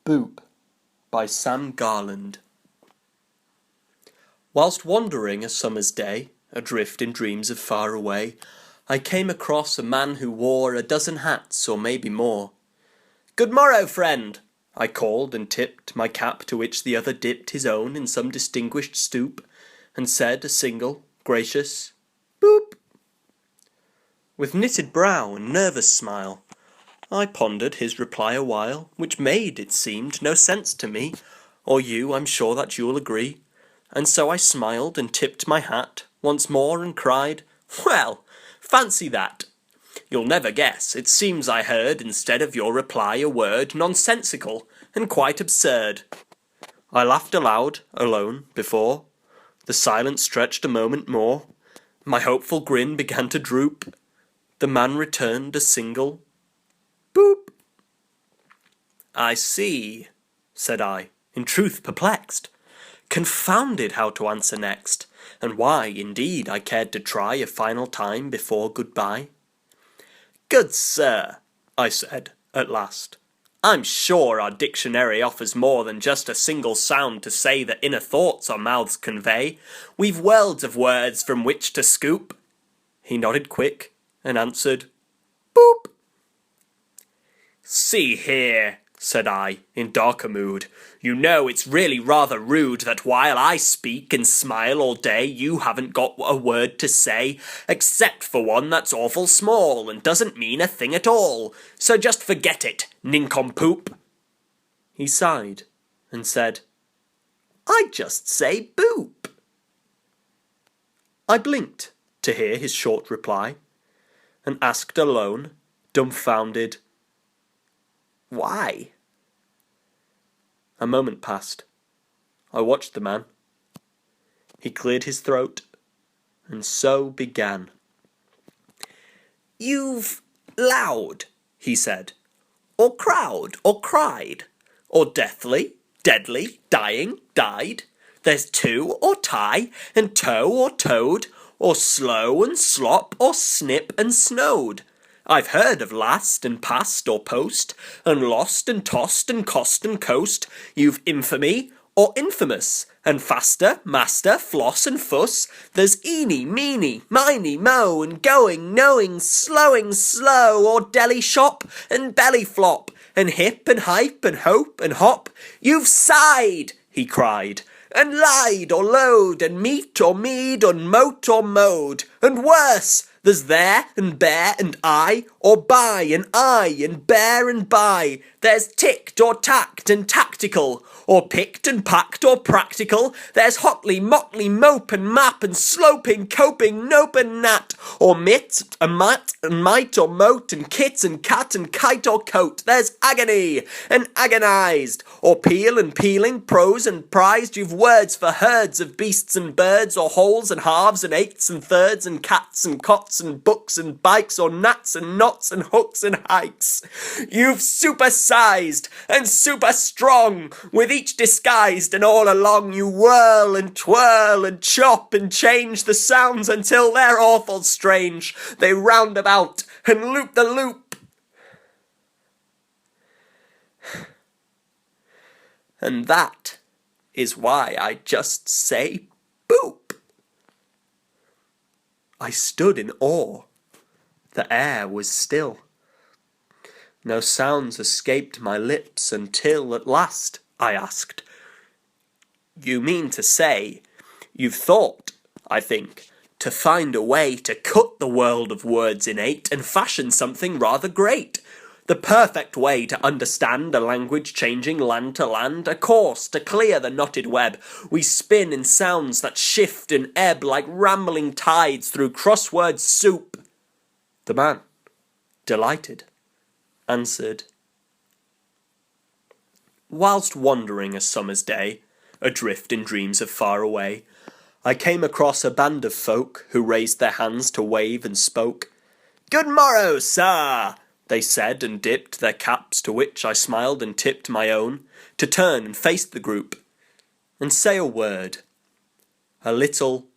Boop by Sam Garland. Whilst wandering a summer's day, adrift in dreams of far away, I came across a man who wore a dozen hats, or maybe more. "Good morrow, friend!" I called, and tipped my cap, to which the other dipped his own in some distinguished stoop, and said a single, gracious, "Boop!" With knitted brow and nervous smile, I pondered his reply a while, which made, it seemed, no sense to me, or you, I'm sure that you'll agree. And so I smiled and tipped my hat once more and cried, "Well, fancy that! You'll never guess, it seems I heard instead of your reply a word nonsensical and quite absurd." I laughed aloud, alone, before. The silence stretched a moment more. My hopeful grin began to droop. The man returned a single boop. "I see," said I, in truth perplexed, confounded how to answer next, and why, indeed, I cared to try a final time before goodbye. "Good sir," I said, at last, "I'm sure our dictionary offers more than just a single sound to say the inner thoughts our mouths convey. We've worlds of words from which to scoop." He nodded quick, and answered, "Boop." "See here," said I, in darker mood, "you know it's really rather rude that while I speak and smile all day, you haven't got a word to say, except for one that's awful small and doesn't mean a thing at all. So just forget it, nincompoop." He sighed and said, "I just say boop." I blinked to hear his short reply, and asked alone, dumbfounded, "Why?" A moment passed. I watched the man. He cleared his throat, and so began. "You've loud," he said, "or crowd, or cried, or deathly, deadly, dying, died. There's to, or tie, and toe, or toad, or slow and slop, or snip and snowed. I've heard of last and past or post, and lost and tossed and cost and coast. You've infamy or infamous, and faster, master, floss and fuss. There's eeny, meeny, miny, mo, and going, knowing, slowing, slow, or deli shop, and belly flop, and hip and hype and hope and hop. You've sighed," he cried, "and lied or load, and meat or mead, and moat or mode, and worse. There's there and bear and I, or buy and I, and bear and buy. There's ticked or tacked and tactical, or picked and packed or practical. There's hotly, motley, mope and map, and sloping, coping, nope and nat, or mit and mat and might or moat, and kit and cat and kite or coat. There's agony and agonized, or peel and peeling, prose and prized. You've words for herds of beasts and birds, or wholes and halves and eighths and thirds, and cats and cots and books and bikes, or gnats and knots and hooks and hikes. You've supersized and super strong, with each disguised, and all along you whirl and twirl and chop and change the sounds until they're awful strange. They round about and loop the loop. And that is why I just say boop." I stood in awe. The air was still. No sounds escaped my lips until at last I asked, "You mean to say you've thought, I think, to find a way to cut the world of words innate and fashion something rather great? The perfect way to understand a language changing land to land, a course to clear the knotted web we spin in sounds that shift and ebb like rambling tides through crossword soup?" The man, delighted, answered, "Whilst wandering a summer's day, adrift in dreams of far away, I came across a band of folk who raised their hands to wave and spoke. 'Good morrow, sir,' they said, and dipped their caps, to which I smiled and tipped my own, to turn and face the group, and say a word, a little